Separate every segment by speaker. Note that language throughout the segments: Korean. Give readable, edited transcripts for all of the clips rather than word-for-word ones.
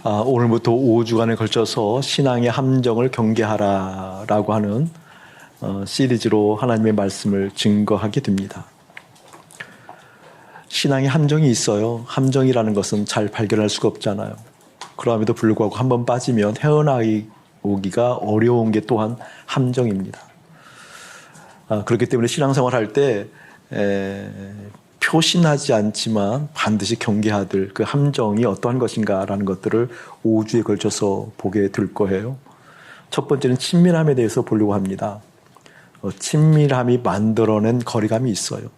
Speaker 1: 오늘부터 5주간에 걸쳐서 신앙의 함정을 경계하라라고 하는 시리즈로 하나님의 말씀을 증거하게 됩니다. 신앙의 함정이 있어요. 함정이라는 것은 잘 발견할 수가 없잖아요. 그럼에도 불구하고 한번 빠지면 헤어나오기가 어려운 게 또한 함정입니다. 그렇기 때문에 신앙생활 할 때 표신하지 않지만 반드시 경계해야 될 그 함정이 어떠한 것인가라는 것들을 5주에 걸쳐서 보게 될 거예요. 첫 번째는 친밀함에 대해서 보려고 합니다. 친밀함이 만들어낸 거리감이 있어요.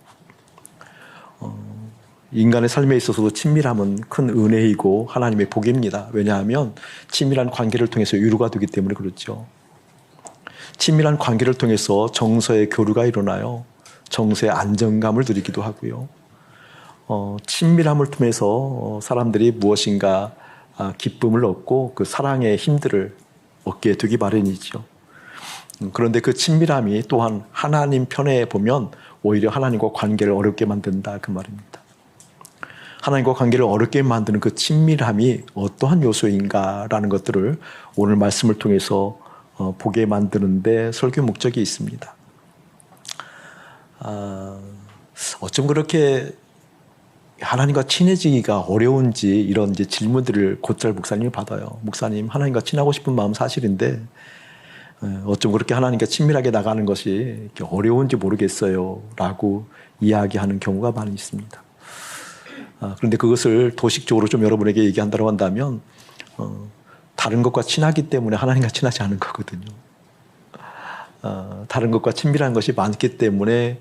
Speaker 1: 인간의 삶에 있어서도 친밀함은 큰 은혜이고 하나님의 복입니다. 왜냐하면 친밀한 관계를 통해서 위로가 되기 때문에 그렇죠. 친밀한 관계를 통해서 정서의 교류가 일어나요. 정서의 안정감을 누리기도 하고요. 친밀함을 통해서 사람들이 무엇인가 기쁨을 얻고 그 사랑의 힘들을 얻게 되기 마련이죠. 그런데 그 친밀함이 또한 하나님 편에 보면 오히려 하나님과 관계를 어렵게 만든다 그 말입니다. 하나님과 관계를 어렵게 만드는 그 친밀함이 어떠한 요소인가라는 것들을 오늘 말씀을 통해서 보게 만드는데 설교 목적이 있습니다. 어쩜 그렇게 하나님과 친해지기가 어려운지 이런 이제 질문들을 곧잘 목사님이 받아요. 목사님, 하나님과 친하고 싶은 마음 사실인데 어쩜 그렇게 하나님과 친밀하게 나가는 것이 이렇게 어려운지 모르겠어요 라고 이야기하는 경우가 많이 있습니다. 그런데 그것을 도식적으로 좀 여러분에게 얘기한다고 한다면 다른 것과 친하기 때문에 하나님과 친하지 않은 거거든요. 다른 것과 친밀한 것이 많기 때문에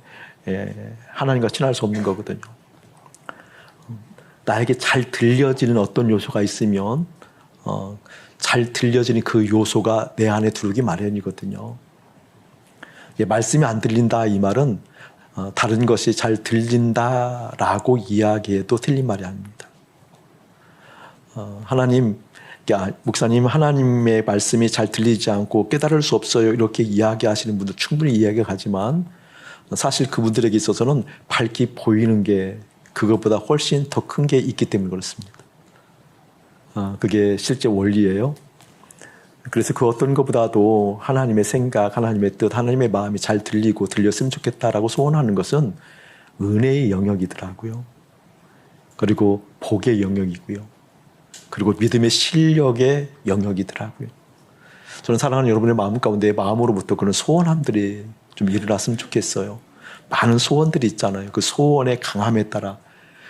Speaker 1: 하나님과 친할 수 없는 거거든요. 나에게 잘 들려지는 어떤 요소가 있으면 잘 들려지는 그 요소가 내 안에 들어오기 마련이거든요. 말씀이 안 들린다 이 말은 다른 것이 잘 들린다라고 이야기해도 틀린 말이 아닙니다. 목사님 하나님의 말씀이 잘 들리지 않고 깨달을 수 없어요 이렇게 이야기하시는 분들 충분히 이해가 가지만 사실 그분들에게 있어서는 밝게 보이는 게 그것보다 훨씬 더 큰 게 있기 때문에 그렇습니다. 그게 실제 원리예요. 그래서 그 어떤 것보다도 하나님의 생각, 하나님의 뜻, 하나님의 마음이 잘 들리고 들렸으면 좋겠다라고 소원하는 것은 은혜의 영역이더라고요. 그리고 복의 영역이고요. 그리고 믿음의 실력의 영역이더라고요. 저는 사랑하는 여러분의 마음 가운데 마음으로부터 그런 소원함들이 좀 일어났으면 좋겠어요. 많은 소원들이 있잖아요. 그 소원의 강함에 따라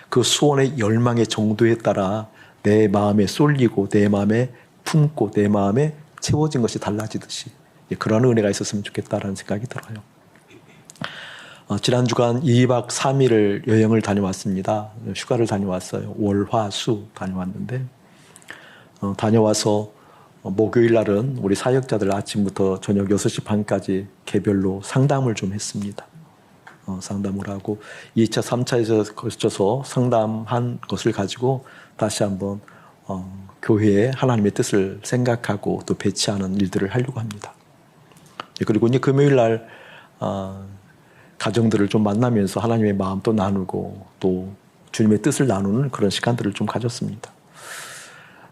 Speaker 1: 그 소원의 열망의 정도에 따라 내 마음에 쏠리고 내 마음에 품고 내 마음에 채워진 것이 달라지듯이 그런 은혜가 있었으면 좋겠다라는 생각이 들어요. 지난 주간 2박 3일을 여행을 다녀왔습니다. 휴가를 다녀왔어요. 월, 화, 수 다녀왔는데 다녀와서 목요일 날은 우리 사역자들 아침부터 저녁 6시 반까지 개별로 상담을 좀 했습니다. 상담을 하고 2차, 3차에서 걸쳐서 상담한 것을 가지고 다시 한번 교회에 하나님의 뜻을 생각하고 또 배치하는 일들을 하려고 합니다. 그리고 이제 금요일 날 가정들을 좀 만나면서 하나님의 마음도 나누고 또 주님의 뜻을 나누는 그런 시간들을 좀 가졌습니다.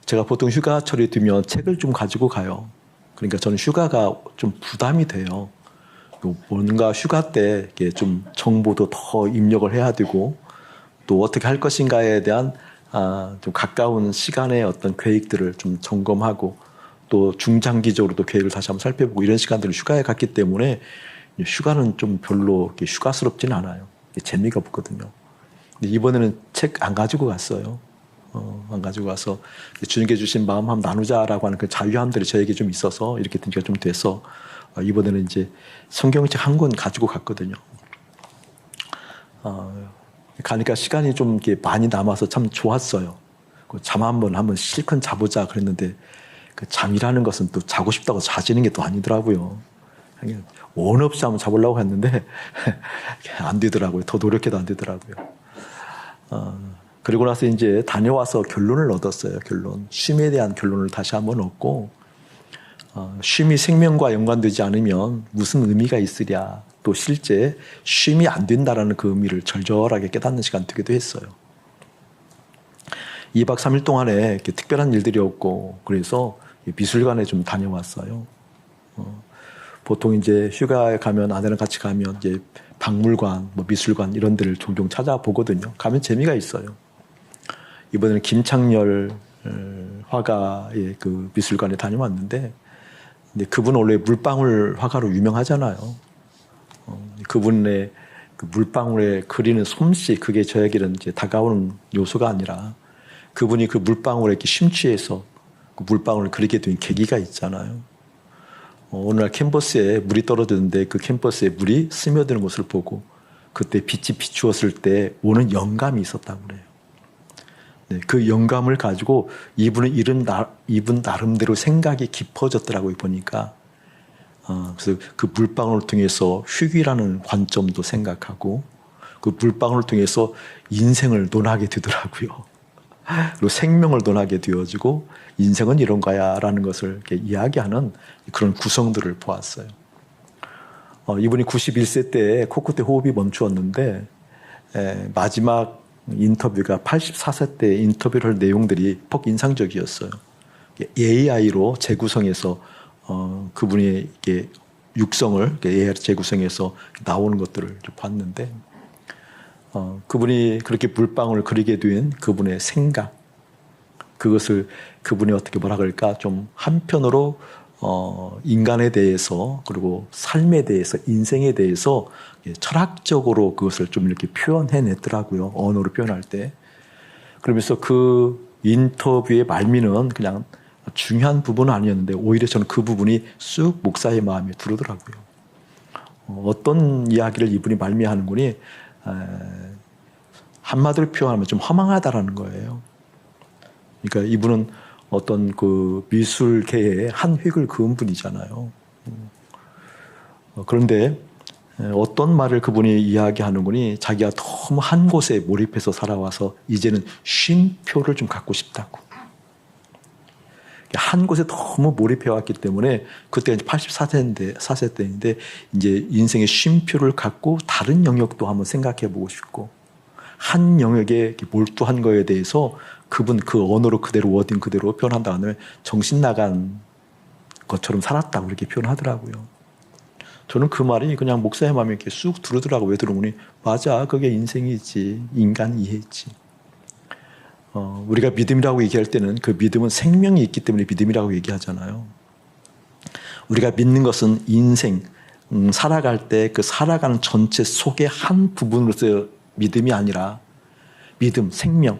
Speaker 1: 제가 보통 휴가철이 되면 책을 좀 가지고 가요. 그러니까 저는 휴가가 좀 부담이 돼요. 뭔가 휴가 때 좀 정보도 더 입력을 해야 되고 또 어떻게 할 것인가에 대한 좀 가까운 시간의 어떤 계획들을 좀 점검하고 또 중장기적으로도 계획을 다시 한번 살펴보고 이런 시간들을 휴가에 갔기 때문에 휴가는 좀 별로 이렇게 휴가스럽지는 않아요. 재미가 없거든요. 근데 이번에는 책 안 가지고 갔어요. 안 가지고 가서 주님께 주신 마음 한번 나누자라고 하는 그 자유함들이 저에게 좀 있어서 이렇게 된 지가 좀 돼서 이번에는 이제 성경책 한 권 가지고 갔거든요. 가니까 시간이 좀 이렇게 많이 남아서 참 좋았어요. 잠 한번 실컷 자보자 그랬는데 그 잠이라는 것은 또 자고 싶다고 자지는 게 또 아니더라고요. 그냥 원 없이 한번 자보려고 했는데 안 되더라고요. 더 노력해도 안 되더라고요. 그리고 나서 이제 다녀와서 결론을 얻었어요. 쉼에 대한 결론을 다시 한번 얻고 쉼이 생명과 연관되지 않으면 무슨 의미가 있으랴. 또 실제 쉼이 안 된다라는 그 의미를 절절하게 깨닫는 시간 되기도 했어요. 2박 3일 동안에 이렇게 특별한 일들이 없고 그래서 미술관에 좀 다녀왔어요. 보통 이제 휴가에 가면 아내랑 같이 가면 이제 박물관, 뭐 미술관 이런 데를 종종 찾아보거든요. 가면 재미가 있어요. 이번에는 김창렬 화가의 그 미술관에 다녀왔는데, 근데 그분 원래 물방울 화가로 유명하잖아요. 그분의 그 물방울에 그리는 솜씨, 그게 저에게는 이제 다가오는 요소가 아니라 그분이 그 물방울에 이렇게 심취해서 그 물방울을 그리게 된 계기가 있잖아요. 어느 날 캔버스에 물이 떨어졌는데 그 캔버스에 물이 스며드는 것을 보고 그때 빛이 비추었을 때 오는 영감이 있었다고 그래요. 네, 그 영감을 가지고 이분 나름대로 생각이 깊어졌더라고요, 보니까. 그래서 그 물방울을 통해서 휴기라는 관점도 생각하고 그 물방울을 통해서 인생을 논하게 되더라고요. 그리고 생명을 논하게 되어지고 인생은 이런 거야 라는 것을 이렇게 이야기하는 그런 구성들을 보았어요. 이분이 91세 때 코끝에 호흡이 멈추었는데 마지막 인터뷰가 84세 때 인터뷰를 할 내용들이 퍽 인상적이었어요. AI로 재구성해서 그분의 이게 육성을 AI로 재구성해서 나오는 것들을 봤는데 그분이 그렇게 물방울을 그리게 된 그분의 생각, 그것을 그분이 어떻게 뭐라 그럴까 좀 한편으로 인간에 대해서 그리고 삶에 대해서 인생에 대해서 철학적으로 그것을 좀 이렇게 표현해냈더라고요. 언어로 표현할 때. 그러면서 그 인터뷰의 말미는 그냥 중요한 부분은 아니었는데 오히려 저는 그 부분이 쑥 목사의 마음에 들어오더라고요. 어떤 이야기를 이분이 말미하는군이 한마디로 표현하면 좀 허망하다라는 거예요. 그러니까 이분은 어떤 그 미술계의 한 획을 그은 분이잖아요. 그런데 어떤 말을 그분이 이야기하는군이 자기가 너무 한 곳에 몰입해서 살아와서 이제는 쉼표를 좀 갖고 싶다고. 한 곳에 너무 몰입해왔기 때문에 그때 84세 때인데 이제 인생의 쉼표를 갖고 다른 영역도 한번 생각해보고 싶고 한 영역에 몰두한 거에 대해서 그분 그 언어로 그대로 워딩 그대로 표현한 다음에 정신 나간 것처럼 살았다고 이렇게 표현하더라고요. 저는 그 말이 그냥 목사의 마음에 이렇게 쑥 들어오더라고요. 왜 들어오니? 맞아, 그게 인생이지. 인간 이해지. 우리가 믿음이라고 얘기할 때는 그 믿음은 생명이 있기 때문에 믿음이라고 얘기하잖아요. 우리가 믿는 것은 인생, 살아갈 때 그 살아가는 전체 속의 한 부분으로서 믿음이 아니라 믿음, 생명.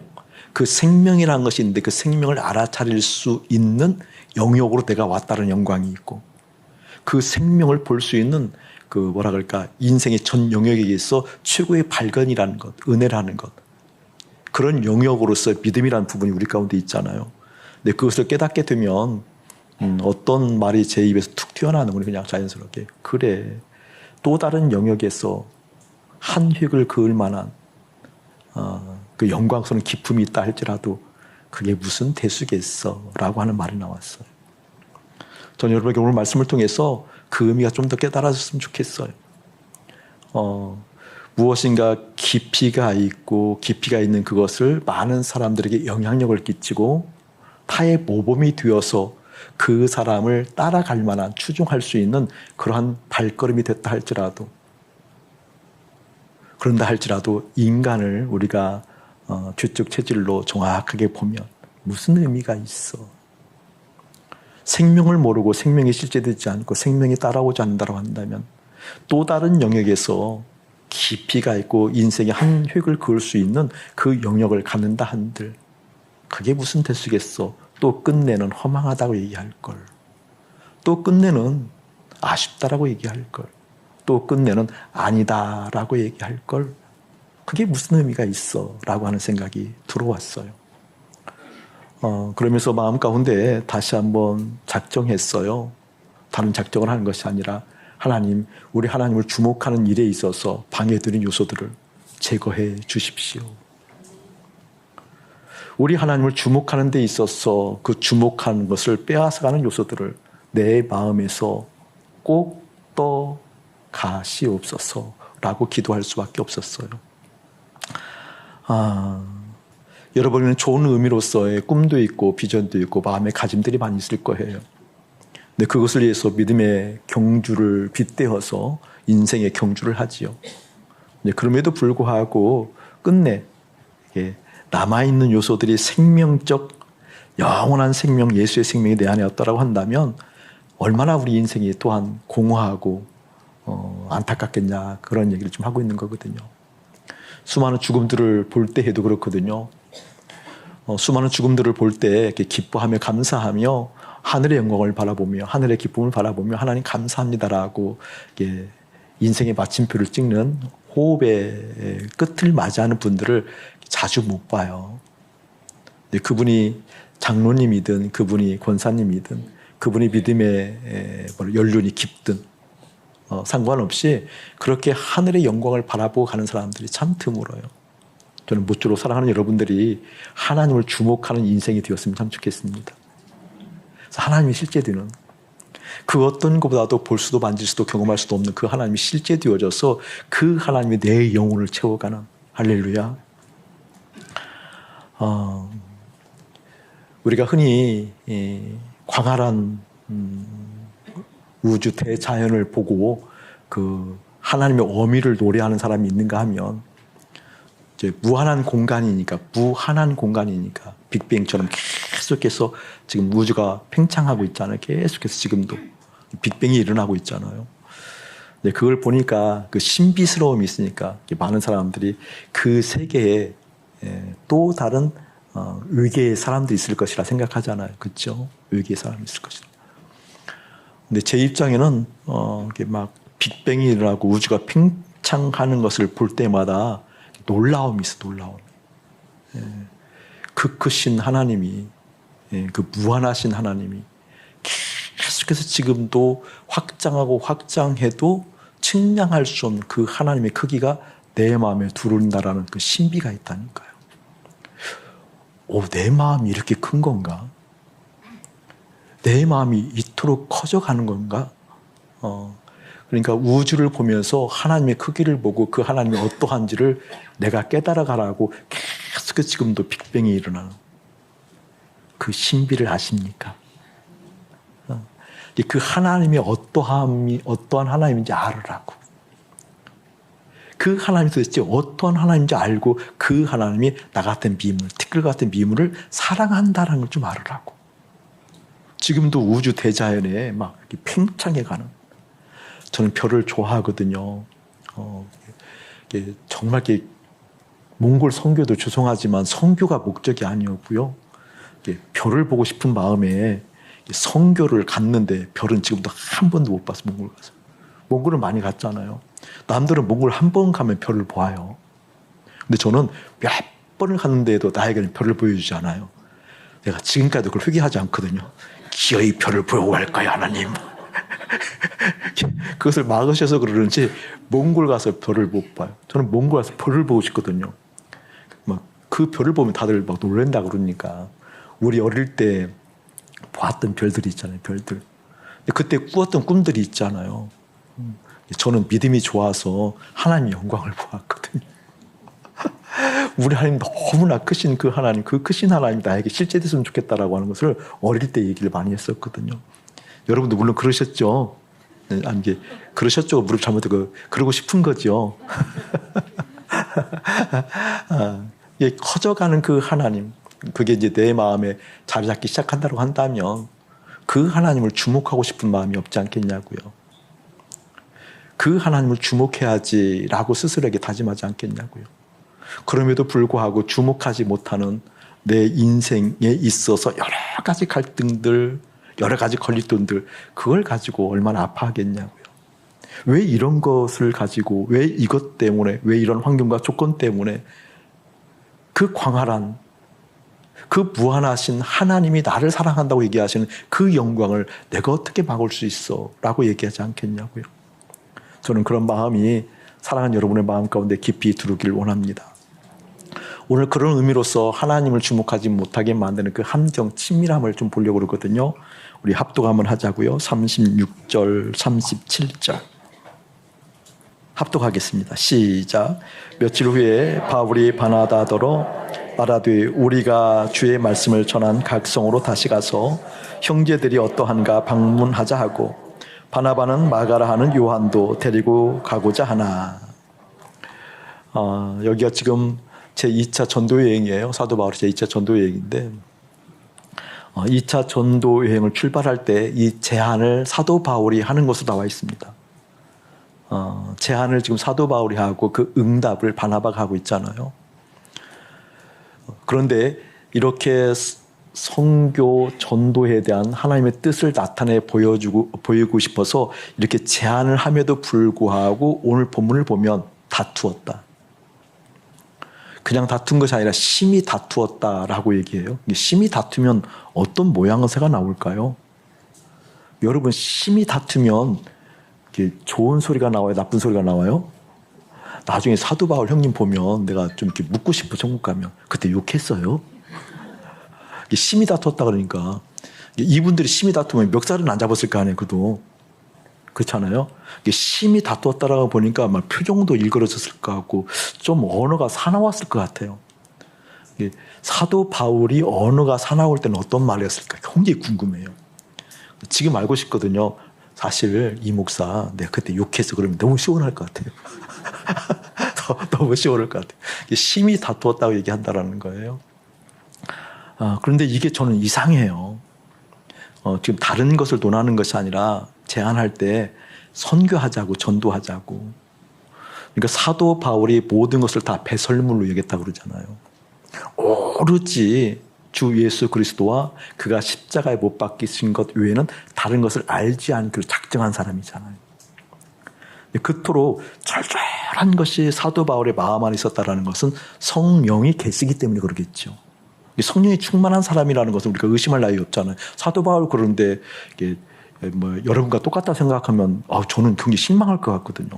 Speaker 1: 그 생명이라는 것이 있는데 그 생명을 알아차릴 수 있는 영역으로 내가 왔다는 영광이 있고 그 생명을 볼 수 있는 그 뭐라 그럴까 인생의 전 영역에 있어 최고의 발견이라는 것, 은혜라는 것. 그런 영역으로서 믿음이라는 부분이 우리 가운데 있잖아요. 근데 그것을 깨닫게 되면 어떤 말이 제 입에서 툭 튀어나오는 건 그냥 자연스럽게 그래 또 다른 영역에서 한 획을 그을 만한 그 영광스러운 기품이 있다 할지라도 그게 무슨 대수겠어 라고 하는 말이 나왔어요. 저는 여러분에게 오늘 말씀을 통해서 그 의미가 좀 더 깨달아졌으면 좋겠어요. 무엇인가 깊이가 있고 깊이가 있는 그것을 많은 사람들에게 영향력을 끼치고 타의 모범이 되어서 그 사람을 따라갈 만한 추종할 수 있는 그러한 발걸음이 됐다 할지라도 그런다 할지라도 인간을 우리가 죄적 체질로 정확하게 보면 무슨 의미가 있어? 생명을 모르고 생명이 실제되지 않고 생명이 따라오지 않는다고 한다면 또 다른 영역에서 깊이가 있고 인생의 한 획을 그을 수 있는 그 영역을 갖는다 한들 그게 무슨 대수겠어? 또 끝내는 허망하다고 얘기할 걸. 또 끝내는 아쉽다라고 얘기할 걸. 또 끝내는 아니다라고 얘기할 걸. 그게 무슨 의미가 있어? 라고 하는 생각이 들어왔어요. 그러면서 마음 가운데 다시 한번 작정했어요. 다른 작정을 하는 것이 아니라 하나님, 우리 하나님을 주목하는 일에 있어서 방해되는 요소들을 제거해 주십시오. 우리 하나님을 주목하는 데 있어서 그 주목하는 것을 빼앗아가는 요소들을 내 마음에서 꼭 떠가시옵소서라고 기도할 수밖에 없었어요. 여러분은 좋은 의미로서의 꿈도 있고 비전도 있고 마음의 가짐들이 많이 있을 거예요. 근데 그것을 위해서 믿음의 경주를 빗대어서 인생의 경주를 하지요. 그럼에도 불구하고 끝내 남아있는 요소들이 생명적 영원한 생명, 예수의 생명이 내 안에 없다라고 한다면 얼마나 우리 인생이 또한 공허하고 안타깝겠냐, 그런 얘기를 좀 하고 있는 거거든요. 수많은 죽음들을 볼 때에도 그렇거든요. 수많은 죽음들을 볼 때 이렇게 기뻐하며 감사하며 하늘의 영광을 바라보며 하늘의 기쁨을 바라보며 하나님 감사합니다라고 인생의 마침표를 찍는 호흡의 끝을 맞이하는 분들을 자주 못 봐요. 근데 그분이 장로님이든 그분이 권사님이든 그분이 믿음의 연륜이 깊든 상관없이 그렇게 하늘의 영광을 바라보고 가는 사람들이 참 드물어요. 저는 모쪼록 사랑하는 여러분들이 하나님을 주목하는 인생이 되었으면 참 좋겠습니다. 하나님이 실제 되는 그 어떤 것보다도 볼 수도 만질 수도 경험할 수도 없는 그 하나님이 실제 되어져서 그 하나님이 내 영혼을 채워가는, 할렐루야. 우리가 흔히 광활한 우주 대자연을 보고 그 하나님의 어미를 노래하는 사람이 있는가 하면 이제 무한한 공간이니까 빅뱅처럼 계속해서 지금 우주가 팽창하고 있잖아요. 계속해서 지금도 빅뱅이 일어나고 있잖아요. 네, 그걸 보니까 그 신비스러움이 있으니까 많은 사람들이 그 세계에 또 다른 외계의 사람도 있을 것이라 생각하잖아요. 그렇죠? 외계의 사람이 있을 것이다. 근데 제 입장에는 이게 막 빅뱅이 일어나고 우주가 팽창하는 것을 볼 때마다 놀라움이 있어, 놀라움. 그 크신 하나님이, 그 무한하신 하나님이 계속해서 지금도 확장하고 확장해도 측량할 수 없는 그 하나님의 크기가 내 마음에 들어온다라는 그 신비가 있다니까요. 내 마음이 이렇게 큰 건가? 내 마음이 이토록 커져가는 건가? 그러니까 우주를 보면서 하나님의 크기를 보고 그 하나님이 어떠한지를 내가 깨달아가라고 계속 지금도 빅뱅이 일어나는 그 신비를 아십니까? 그 하나님의 어떠한 하나님인지 알으라고. 그 하나님이 도대체 어떠한 하나님인지 알고 그 하나님이 나 같은 미물, 티끌 같은 미물을 사랑한다는 걸 좀 알으라고. 지금도 우주 대자연에 막 팽창해가는. 저는 별을 좋아하거든요. 정말 몽골 선교도 죄송하지만 선교가 목적이 아니었고요. 별을 보고 싶은 마음에 선교를 갔는데 별은 지금도 한 번도 못 봤어. 몽골 가서. 몽골을 많이 갔잖아요. 남들은 몽골 한 번 가면 별을 보아요. 근데 저는 몇 번을 갔는데도 나에게는 별을 보여주지 않아요. 내가 지금까지도 그걸 회개하지 않거든요. 기어이 별을 보고 갈 거야, 하나님. 그것을 막으셔서 그러는지 몽골 가서 별을 못 봐요. 저는 몽골 가서 별을 보고 싶거든요. 막 그 별을 보면 다들 막 놀란다 그러니까. 우리 어릴 때 보았던 별들이 있잖아요, 별들. 그때 꾸었던 꿈들이 있잖아요. 저는 믿음이 좋아서 하나님의 영광을 보았거든요. 우리 하나님 너무나 크신 그 하나님, 그 크신 하나님이 나에게 실제됐으면 좋겠다라고 하는 것을 어릴 때 얘기를 많이 했었거든요. 여러분도 물론 그러셨죠? 아니, 그러셨죠? 무릎 잘못하고 그러고 싶은 거죠. 커져가는 그 하나님, 그게 이제 내 마음에 자리 잡기 시작한다고 한다면 그 하나님을 주목하고 싶은 마음이 없지 않겠냐고요. 그 하나님을 주목해야지라고 스스로에게 다짐하지 않겠냐고요. 그럼에도 불구하고 주목하지 못하는 내 인생에 있어서 여러 가지 갈등들, 여러 가지 걸림돌들, 그걸 가지고 얼마나 아파하겠냐고요. 왜 이런 것을 가지고, 왜 이것 때문에, 왜 이런 환경과 조건 때문에 그 광활한, 그 무한하신 하나님이 나를 사랑한다고 얘기하시는 그 영광을 내가 어떻게 막을 수 있어? 라고 얘기하지 않겠냐고요. 저는 그런 마음이 사랑하는 여러분의 마음 가운데 깊이 들어오길 원합니다. 오늘 그런 의미로서 하나님을 주목하지 못하게 만드는 그 함정, 친밀함을 좀 보려고 그러거든요. 우리 합독 한번 하자고요. 36절, 37절. 합독하겠습니다. 시작. 며칠 후에 바울이 바나다더러 말하되 우리가 주의 말씀을 전한 각 성으로 다시 가서 형제들이 어떠한가 방문하자 하고 바나바는 마가라 하는 요한도 데리고 가고자 하나. 여기가 지금 제 2차 전도 여행이에요. 사도 바울의 제 2차 전도 여행인데 2차 전도 여행을 출발할 때 이 제안을 사도 바울이 하는 것으로 나와 있습니다. 제안을 지금 사도 바울이 하고 그 응답을 바나바가 하고 있잖아요. 그런데 이렇게 선교 전도에 대한 하나님의 뜻을 나타내 보이고 싶어서 이렇게 제안을 함에도 불구하고 오늘 본문을 보면 다투었다. 그냥 다툰 것이 아니라 심히 다투었다라고 얘기해요. 심히 다투면 어떤 모양새가 나올까요? 여러분, 심히 다투면 좋은 소리가 나와요? 나쁜 소리가 나와요? 나중에 사도 바울 형님 보면 내가 좀 이렇게 묻고 싶어, 천국 가면. 그때 욕했어요? 심히 다퉜다 그러니까. 이분들이 심히 다투면 멱살은 안 잡았을 거 아니에요, 그도. 그렇잖아요? 심히 다투었다라고 보니까 막 표정도 일그러졌을 것 같고 좀 언어가 사나웠을 것 같아요. 사도 바울이 언어가 사나울 때는 어떤 말이었을까 굉장히 궁금해요. 지금 알고 싶거든요. 사실 이 목사 내가 그때 욕해서 그러면 너무 시원할 것 같아요. 너무 시원할 것 같아요. 심히 다투었다고 얘기한다라는 거예요. 그런데 이게 저는 이상해요. 지금 다른 것을 논하는 것이 아니라 제안할 때 선교하자고 전도하자고. 그러니까 사도 바울이 모든 것을 다 배설물로 여겼다고 그러잖아요. 오로지 주 예수 그리스도와 그가 십자가에 못 박히신 것 외에는 다른 것을 알지 않기로 작정한 사람이잖아요. 그토록 절절한 것이 사도 바울의 마음 안에 있었다는 것은 성령이 계시기 때문에 그러겠죠. 성령이 충만한 사람이라는 것은 우리가 의심할 나위 없잖아요. 사도 바울 그런데 여러분과 똑같다 생각하면 저는 굉장히 실망할 것 같거든요.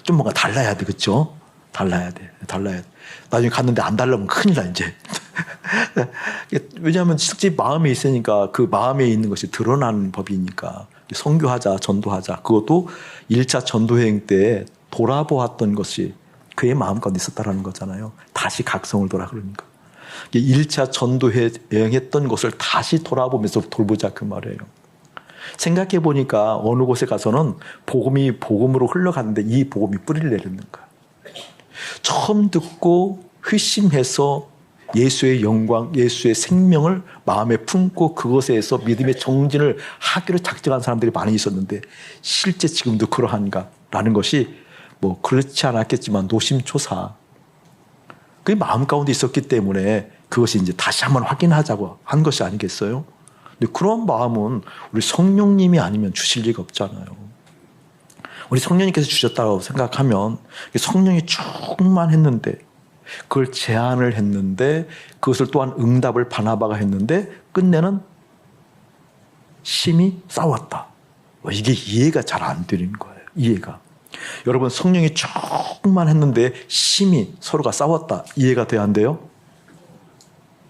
Speaker 1: 좀 뭔가 달라야 돼, 그렇죠? 달라야 돼. 나중에 갔는데 안 달라면 큰일 나 이제. 왜냐하면 실제 마음에 있으니까 그 마음에 있는 것이 드러나는 법이니까. 선교하자, 전도하자. 그것도 1차 전도여행 때 돌아보았던 것이 그의 마음 가운데 있었다는 거잖아요. 다시 각성을 돌아 그러니까. 1차 전도여행했던 것을 다시 돌아보면서 돌보자 그 말이에요. 생각해 보니까 어느 곳에 가서는 복음이 복음으로 흘러가는데 이 복음이 뿌리를 내리는 거야. 처음 듣고 회심해서 예수의 영광, 예수의 생명을 마음에 품고 그것에서 믿음의 정진을 하기로 작정한 사람들이 많이 있었는데 실제 지금도 그러한가라는 것이 그렇지 않았겠지만 노심초사 그게 마음 가운데 있었기 때문에 그것이 이제 다시 한번 확인하자고 한 것이 아니겠어요? 근데 그런 마음은 우리 성령님이 아니면 주실 리가 없잖아요. 우리 성령님께서 주셨다고 생각하면 성령이 충만했는데 그걸 제안을 했는데 그것을 또한 응답을 바나바가 했는데 끝내는 심히 싸웠다. 이게 이해가 잘 안 되는 거예요. 이해가. 여러분 성령이 충만했는데 심히 서로가 싸웠다. 이해가 돼야 한대요?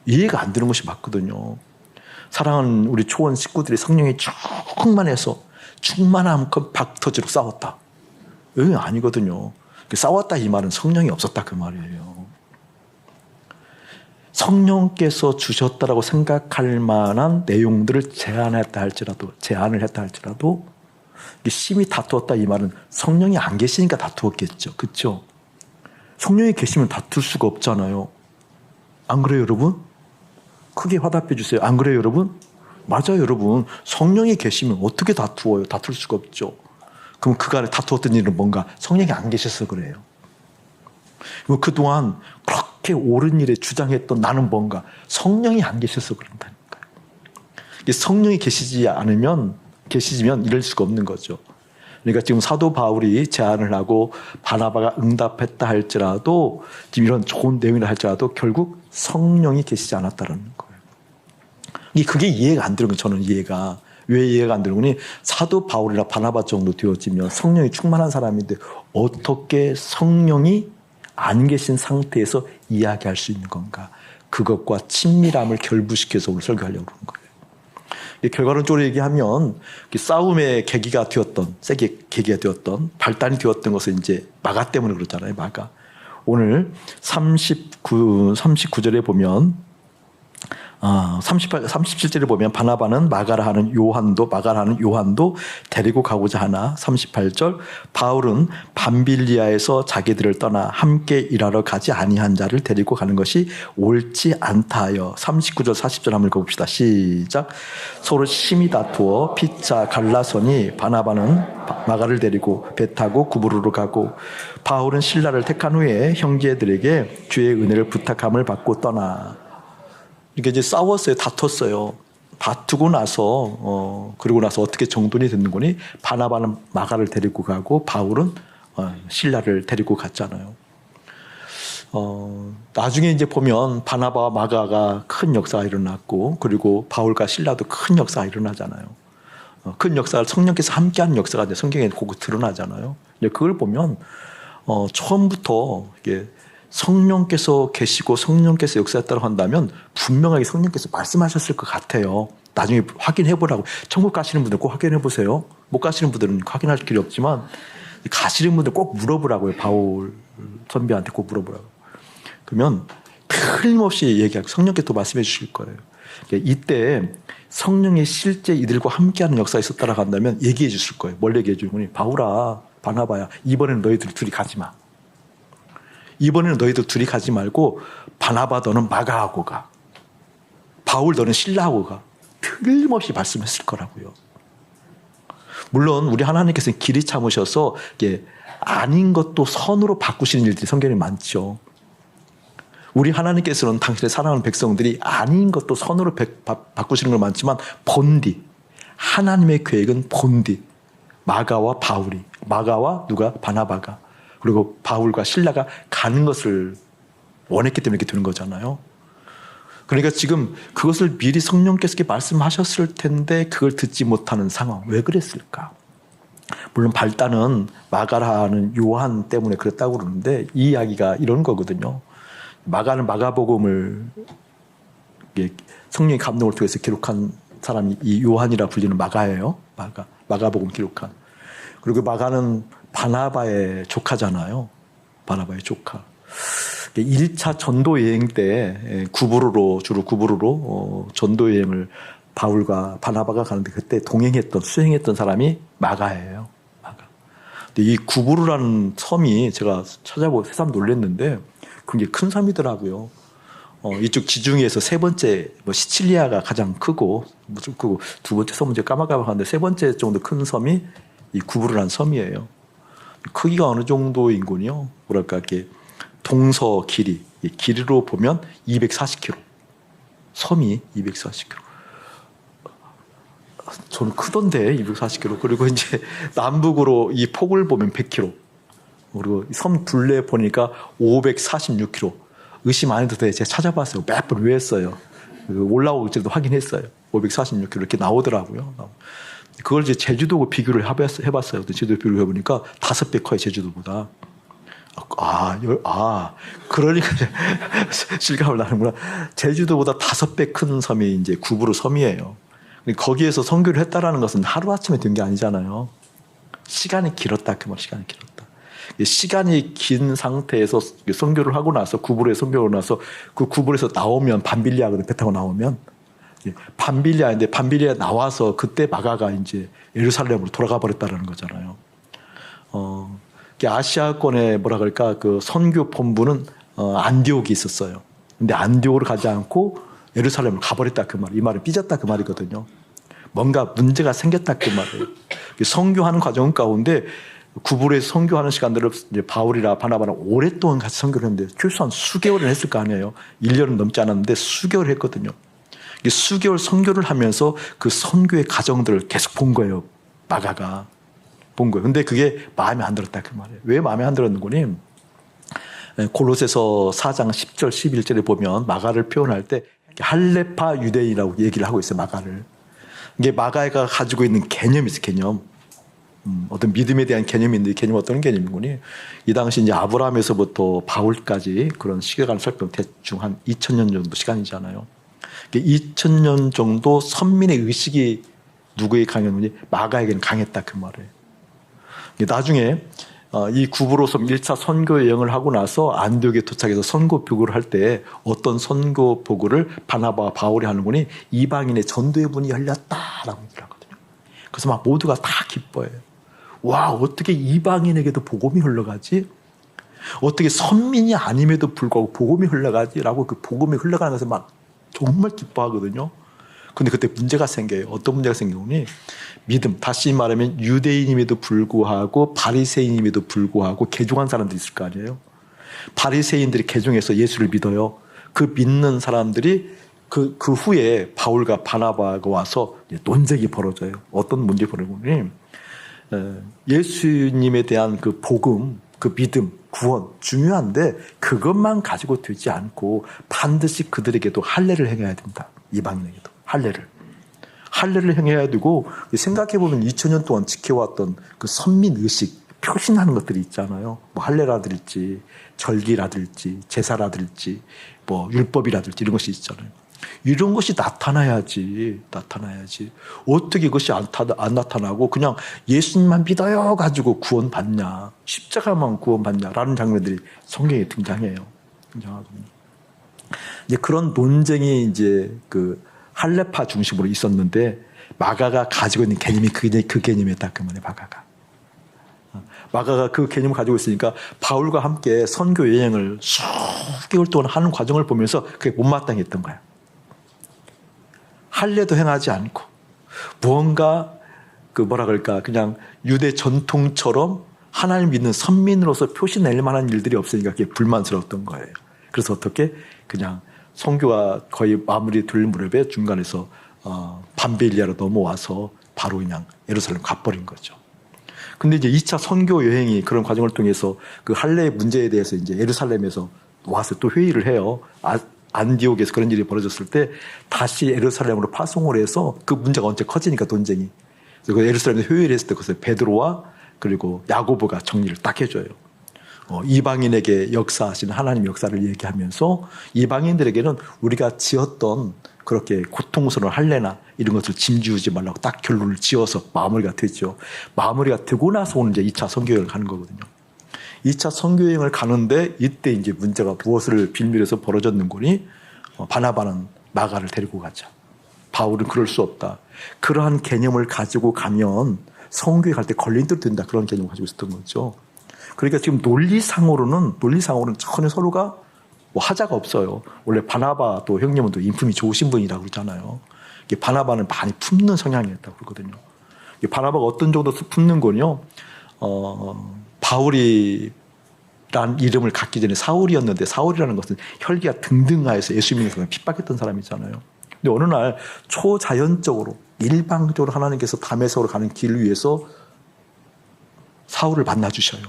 Speaker 1: 이해가 안 되는 것이 맞거든요. 사랑하는 우리 초원 식구들이 성령이 충만해서 충만함껏 박터지로 싸웠다. 이건 아니거든요. 싸웠다 이 말은 성령이 없었다 그 말이에요. 성령께서 주셨다라고 생각할 만한 내용들을 제안을 했다 할지라도 심히 다투었다 이 말은 성령이 안 계시니까 다투었겠죠. 그렇죠? 성령이 계시면 다툴 수가 없잖아요. 안 그래요 여러분? 크게 화답해 주세요. 안 그래요 여러분? 맞아요 여러분. 성령이 계시면 어떻게 다투어요? 다툴 수가 없죠. 그럼 그간에 다투었던 일은 뭔가 성령이 안 계셔서 그래요. 그동안 그렇게 옳은 일에 주장했던 나는 뭔가 성령이 안 계셔서 그런다니까요. 성령이 계시지면 이럴 수가 없는 거죠. 그러니까 지금 사도 바울이 제안을 하고 바나바가 응답했다 할지라도 지금 이런 좋은 내용이라 할지라도 결국 성령이 계시지 않았다는 거예요. 그게 이해가 안 되는 거예요. 저는 이해가. 왜 이해가 안 되는 거니? 사도 바울이나 바나바 정도 되어지면 성령이 충만한 사람인데 어떻게 성령이 안 계신 상태에서 이야기할 수 있는 건가? 그것과 친밀함을 결부시켜서 오늘 설교하려고 그러는 거예요. 결과론적으로 얘기하면 싸움의 계기가 되었던 발단이 되었던 것은 이제 마가 때문에 그렇잖아요. 마가. 오늘 39절에 보면 37절에 보면 바나바는 마가라 하는 요한도 데리고 가고자 하나 38절 바울은 밤빌리아에서 자기들을 떠나 함께 일하러 가지 아니한 자를 데리고 가는 것이 옳지 않다 하여 39절 40절 한번 읽어봅시다. 시작. 서로 심히 다투어 피차 갈라서니 바나바는 마가를 데리고 배 타고 구브로로 가고 바울은 실라를 택한 후에 형제들에게 주의 은혜를 부탁함을 받고 떠나. 이게 이제 싸웠어요. 다퉜어요. 다투고 나서 그리고 나서 어떻게 정돈이 됐는 거니? 바나바는 마가를 데리고 가고 바울은 실라를 데리고 갔잖아요. 나중에 이제 보면 바나바와 마가가 큰 역사가 일어났고 그리고 바울과 실라도 큰 역사가 일어나잖아요. 큰 역사를 성령께서 함께하는 역사가 이제 성경에 꼭 드러나잖아요. 그걸 보면 처음부터 이게 성령께서 계시고 성령께서 역사했다고 한다면 분명하게 성령께서 말씀하셨을 것 같아요. 나중에 확인해 보라고. 천국 가시는 분들 꼭 확인해 보세요. 못 가시는 분들은 확인할 길이 없지만 가시는 분들 꼭 물어보라고요. 바울 선배한테 꼭 물어보라고. 그러면 틀림없이 얘기하고 성령께서 또 말씀해 주실 거예요. 이때 성령이 실제 이들과 함께하는 역사가 있었다고 한다면 얘기해 주실 거예요. 뭘 얘기해 주는 거니? 바울아, 바나바야, 이번에는 너희들 둘이 가지 마. 이번에는 너희들 둘이 가지 말고 바나바 너는 마가하고 가. 바울 너는 실라하고 가. 틀림없이 말씀했을 거라고요. 물론 우리 하나님께서는 길이 참으셔서 이게 아닌 것도 선으로 바꾸시는 일들이 성경에 많죠. 우리 하나님께서는 당신의 사랑하는 백성들이 아닌 것도 선으로 바꾸시는 건 많지만 본디 하나님의 계획은 본디 마가와 바울이 마가와 누가 바나바가 그리고 바울과 실라가 가는 것을 원했기 때문에 이렇게 되는 거잖아요. 그러니까 지금 그것을 미리 성령께서 말씀하셨을 텐데 그걸 듣지 못하는 상황. 왜 그랬을까? 물론 발단은 마가라는 요한 때문에 그랬다고 그러는데 이 이야기가 이런 거거든요. 마가는 마가복음을 성령의 감동을 통해서 기록한 사람이 이 요한이라 불리는 마가예요. 마가복음 기록한. 그리고 마가는 바나바의 조카잖아요. 바나바의 조카. 1차 전도 여행 때 주로 구브로로 전도 여행을 바울과 바나바가 가는데 그때 수행했던 사람이 마가예요. 마가. 근데 이 구브로라는 섬이 제가 찾아보고 새삼 놀랐는데 굉장히 큰 섬이더라고요. 이쪽 지중해에서 세 번째 시칠리아가 가장 크고 두 번째 섬은 제가 까마까마한데 세 번째 정도 큰 섬이 이 구브로라는 섬이에요. 크기가 어느 정도인 거요? 뭐랄까, 이렇게 동서 길이로 보면 240km. 섬이 240km. 저는 크던데, 240km. 그리고 이제 남북으로 이 폭을 보면 100km. 그리고 섬 둘레 보니까 546km. 의심 안 해도 돼. 제가 찾아봤어요. 몇 번 외웠어요. 올라올 때도 확인했어요. 546km 이렇게 나오더라고요. 그걸 이제 제주도하고 비교를 해봤어요. 제주도 비교를 해보니까 5배 커요, 제주도보다. 그러니까 실감을 나는구나. 제주도보다 5배 큰 섬이 이제 구브로 섬이에요. 거기에서 선교를 했다라는 것은 하루아침에 된 게 아니잖아요. 시간이 길었다, 그 말, 시간이 길었다. 시간이 긴 상태에서 선교를 하고 나서, 구브로에 선교를 나서, 그 구브로에서 나오면, 밤빌리아거든, 배 타고 나오면. 밤빌리아인데 밤빌리아 나와서 그때 마가가 이제 예루살렘으로 돌아가 버렸다는 거잖아요. 아시아권의 뭐라 그럴까 그 선교 본부는 안디옥이 있었어요. 근데 안디옥으로 가지 않고 예루살렘으로 가버렸다 그 말. 이 말은 삐졌다 그 말이거든요. 뭔가 문제가 생겼다 그 말이에요. 선교하는 과정 가운데 구브로에서 선교하는 시간들을 이제 바울이나 바나바랑 오랫동안 같이 선교를 했는데 최소한 수개월을 했을 거 아니에요. 1년은 넘지 않았는데 수개월을 했거든요. 수개월 선교를 하면서 그 선교의 과정들을 계속 본 거예요. 마가가 본 거예요. 근데 그게 마음에 안 들었다 그 말이에요. 왜 마음에 안 들었는 거니? 골로새서 4장 10절 11절에 보면 마가를 표현할 때 할레파 유대인이라고 얘기를 하고 있어요. 마가를. 이게 마가가 가지고 있는 개념이 있어요. 개념. 어떤 믿음에 대한 개념이 있는데 이 개념은 어떤 개념인 거니? 이 당시 이제 아브라함에서부터 바울까지 그런 시간을 살펴보면 대충 한 2000년 정도 시간이잖아요. 2000년 정도 선민의 의식이 누구에게 강했는지 마가에게는 강했다 그 말이에요. 나중에 이 구브로섬 1차 선교 여행을 하고 나서 안디옥에 도착해서 선고 보고를 할 때 어떤 선고 보고를 바나바와 바울이 하는 거니 이방인의 전도의 문이 열렸다라고 얘기를 하거든요. 그래서 막 모두가 다 기뻐해요. 와, 어떻게 이방인에게도 복음이 흘러가지? 어떻게 선민이 아님에도 불구하고 복음이 흘러가지라고 그 복음이 흘러가는 것을 막 정말 기뻐하거든요. 근데 그때 문제가 생겨요. 어떤 문제가 생기니 믿음, 다시 말하면 유대인임에도 불구하고 바리새인임에도 불구하고 개종한 사람들이 있을 거 아니에요. 바리새인들이 개종해서 예수를 믿어요. 그 믿는 사람들이 그 후에 바울과 바나바가 와서 논쟁이 벌어져요. 어떤 문제가 벌어지니 예수님에 대한 그 복음, 그 믿음, 구원 중요한데 그것만 가지고 되지 않고 반드시 그들에게도 할례를 행해야 된다. 이방인에게도 할례를 행해야 되고 생각해보면 2000년 동안 지켜왔던 그 선민의식 표신하는 것들이 있잖아요. 뭐 할례라든지 절기라든지 제사라든지 뭐 율법이라든지 이런 것이 있잖아요. 이런 것이 나타나야지. 어떻게 이것이 안 나타나고 그냥 예수님만 믿어요 가지고 구원받냐, 십자가만 구원받냐라는 장면들이 성경에 등장해요. 이제 그런 논쟁이 이제 그 할례파 중심으로 있었는데 마가가 가지고 있는 개념이 그 개념이었다 그 말이에요. 마가가 그 개념을 가지고 있으니까 바울과 함께 선교 여행을 수개월 동안 하는 과정을 보면서 그게 못마땅했던 거야. 할례도 행하지 않고 무언가 그 뭐라 그럴까 그냥 유대 전통처럼 하나님 믿는 선민으로서 표시낼 만한 일들이 없으니까 그게 불만스러웠던 거예요. 그래서 어떻게 그냥 선교가 거의 마무리 될 무렵에 중간에서 밤벨리아로 넘어와서 바로 그냥 예루살렘 가버린 거죠. 근데 이제 2차 선교 여행이 그런 과정을 통해서 그 할례 문제에 대해서 이제 예루살렘에서 와서 또 회의를 해요. 안디옥에서 그런 일이 벌어졌을 때 다시 예루살렘으로 파송을 해서 그 문제가 언제 커지니까 논쟁이. 그래서 예루살렘에서 회의를 했을 때 그래서 베드로와 그리고 야고보가 정리를 딱 해줘요. 이방인에게 역사하시는 하나님 역사를 얘기하면서 이방인들에게는 우리가 지었던 그렇게 고통스러운 할례나 이런 것을 짐지우지 말라고 딱 결론을 지어서 마무리가 됐죠. 마무리가 되고 나서 오는 이제 2차 선교여행을 가는 거거든요. 2차 선교여행을 가는데 이때 이제 문제가 무엇을 빌미해서 벌어졌는 거니 바나바는 마가를 데리고 가자. 바울은 그럴 수 없다. 그러한 개념을 가지고 가면 선교에 갈 때 걸림돌이 된다. 그런 개념을 가지고 있었던 거죠. 그러니까 지금 논리상으로는 전혀 서로가 뭐 하자가 없어요. 원래 바나바도 형님은 또 인품이 좋으신 분이라고 그러잖아요. 바나바는 많이 품는 성향이었다고 그러거든요. 바나바가 어떤 정도 품는 거요? 바울이란 이름을 갖기 전에 사울이었는데 사울이라는 것은 혈기가 등등하여서 예수 믿는 핍박했던 사람이잖아요. 근데 어느 날 초자연적으로 일방적으로 하나님께서 다메섹으로 가는 길 위에서 사울을 만나주셔요.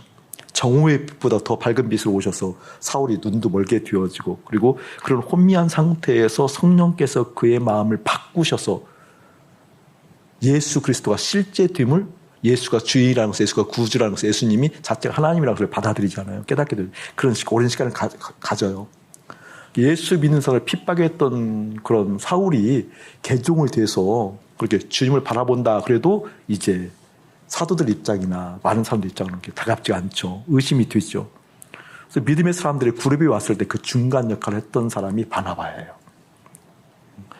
Speaker 1: 정오의 빛보다 더 밝은 빛으로 오셔서 사울이 눈도 멀게 되어지고 그리고 그런 혼미한 상태에서 성령께서 그의 마음을 바꾸셔서 예수 그리스도가 실제 됨을 예수가 주인이라는 것을 예수가 구주라는 것을 예수님이 자체가 하나님이라는 것을 받아들이잖아요. 깨닫게 되는 그런 오랜 시간을 가져요. 예수 믿는 사람을 핍박했던 그런 사울이 개종을 돼서 그렇게 주님을 바라본다 그래도 이제 사도들 입장이나 많은 사람들 입장은 그렇게 다갑지 않죠. 의심이 되죠. 그래서 믿음의 사람들의 그룹이 왔을 때 그 중간 역할을 했던 사람이 바나바예요.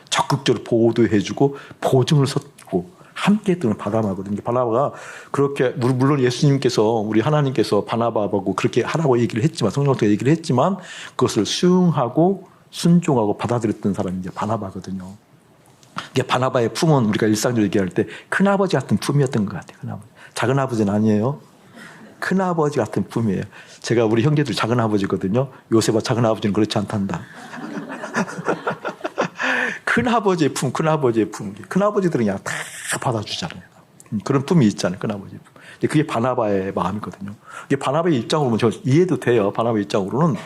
Speaker 1: 적극적으로 보도해주고 보증을 섰고 함께 했던 바나바거든요. 바나바가 그렇게 물론 예수님께서 우리 하나님께서 바나바하고 그렇게 하라고 얘기를 했지만 성령한테 얘기를 했지만 그것을 수용하고 순종하고 받아들였던 사람이 이제 바나바거든요. 이게 바나바의 품은 우리가 일상적으로 얘기할 때 큰아버지 같은 품이었던 것 같아요. 큰아버지. 작은아버지는 아니에요. 큰아버지 같은 품이에요. 제가 우리 형제들 작은아버지거든요. 요셉아 작은아버지는 그렇지 않단다. 큰아버지의 품. 큰아버지들은 그냥 다 받아주잖아요. 그런 품이 있잖아요. 큰아버지의 품. 그게 바나바의 마음이거든요. 이게 바나바의 입장으로는 저 이해도 돼요. 바나바의 입장으로는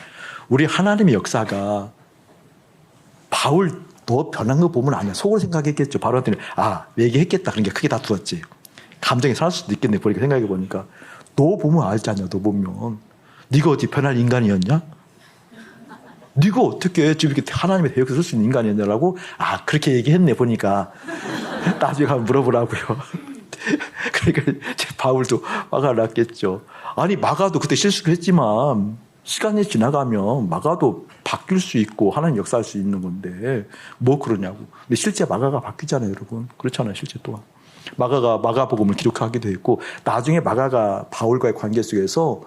Speaker 1: 우리 하나님의 역사가 바울 너 변한 거 보면 아니야. 속으로 생각했겠죠. 바울한테는 얘기했겠다. 그러니까 크게 다투었지. 감정이 상할 수도 있겠네. 보니까 생각해 보니까 너 보면 알잖아. 너 보면 네가 어디 변할 인간이었냐? 네가 어떻게 지금 이렇게 하나님의 대역에 설 수 있는 인간이었냐라고 그렇게 얘기했네. 보니까 나중에 가면 물어보라고요. 그러니까 제 바울도 화가 났겠죠. 아니 마가도 그때 실수를 했지만 시간이 지나가면 마가도 바뀔 수 있고 하나님 역사할 수 있는 건데 뭐 그러냐고. 근데 실제 마가가 바뀌잖아요, 여러분. 그렇잖아요, 실제 또한. 마가가 마가복음을 기록하기도 했고 나중에 마가가 바울과의 관계 속에서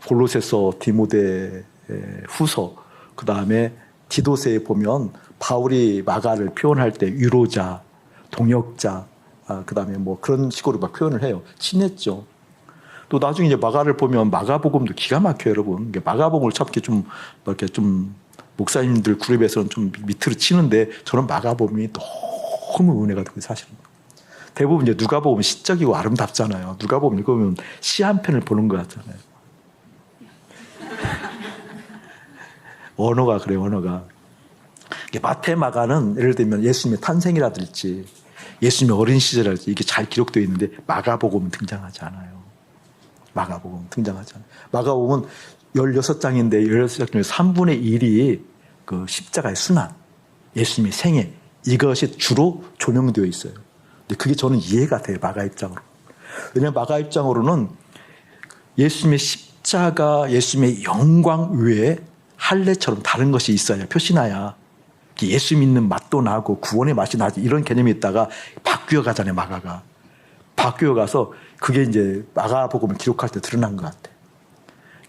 Speaker 1: 골로새서, 디모데 후서, 그 다음에 디도서에 보면 바울이 마가를 표현할 때 위로자, 동역자, 그 다음에 뭐 그런 식으로 막 표현을 해요. 친했죠. 또 나중에 이제 마가를 보면 마가복음도 기가 막혀요, 여러분. 마가복음을 참 이렇게 좀 목사님들 그룹에서는 좀 밑으로 치는데 저는 마가복음이 너무 은혜가 되고 사실은. 대부분 이제 누가복음은 시적이고 아름답잖아요. 누가복음 읽으면 시 한 편을 보는 것 같잖아요. 언어가 그래요, 언어가. 마태, 마가는 예를 들면 예수님의 탄생이라든지 예수님의 어린 시절이라든지 이게 잘 기록되어 있는데 마가복음은 등장하지 않아요. 마가복음은 등장하지 않아요. 마가복음은 16장인데 16장 중에 3분의 1이 그 십자가의 순환, 예수님의 생애 이것이 주로 조명되어 있어요. 근데 그게 저는 이해가 돼요, 마가 입장으로. 왜냐하면 마가 입장으로는 예수님의 십자가, 예수님의 영광 외에 할례처럼 다른 것이 있어야 표시나야 예수 믿는 맛도 나고 구원의 맛이 나지 이런 개념이 있다가 바뀌어 가잖아요, 마가가. 바뀌어 가서 그게 이제 마가복음을 기록할 때 드러난 것 같아요.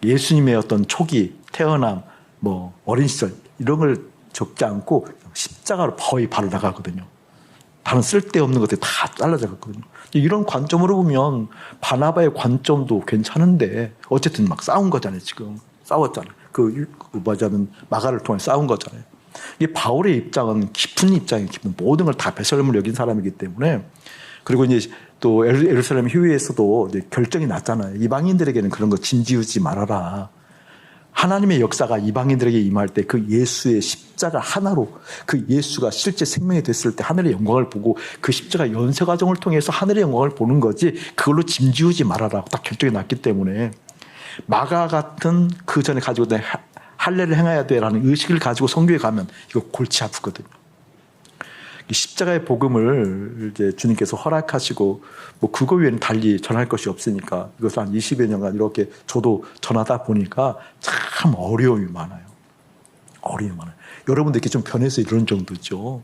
Speaker 1: 예수님의 어떤 초기, 태어남, 뭐 어린 시절 이런 걸 적지 않고 십자가로 거의 바로 나가거든요. 다른 쓸데없는 것들이 다 잘라져 갔거든요. 이런 관점으로 보면 바나바의 관점도 괜찮은데 어쨌든 막 싸운 거잖아요, 지금. 싸웠잖아요. 뭐냐면 마가를 통해 싸운 거잖아요. 이 바울의 입장은 깊은 입장이 깊은 모든 걸 다 배설물 여긴 사람이기 때문에 그리고 이제 또 예루살렘 휴위에서도 이제 결정이 났잖아요. 이방인들에게는 그런 거 진지우지 말아라. 하나님의 역사가 이방인들에게 임할 때 그 예수의 십자가 하나로 그 예수가 실제 생명이 됐을 때 하늘의 영광을 보고 그 십자가 연쇄 과정을 통해서 하늘의 영광을 보는 거지 그걸로 짐지우지 말아라. 딱 결정이 났기 때문에 마가 같은 그 전에 가지고 있던 할례를 행해야 돼라는 의식을 가지고 성교에 가면 이거 골치 아프거든요. 십자가의 복음을 이제 주님께서 허락하시고 뭐 그거 외에는 달리 전할 것이 없으니까 이것을 한 20여 년간 이렇게 저도 전하다 보니까 참 어려움이 많아요. 어려움이 많아요. 여러분들 이렇게 좀 변해서 이런 정도죠.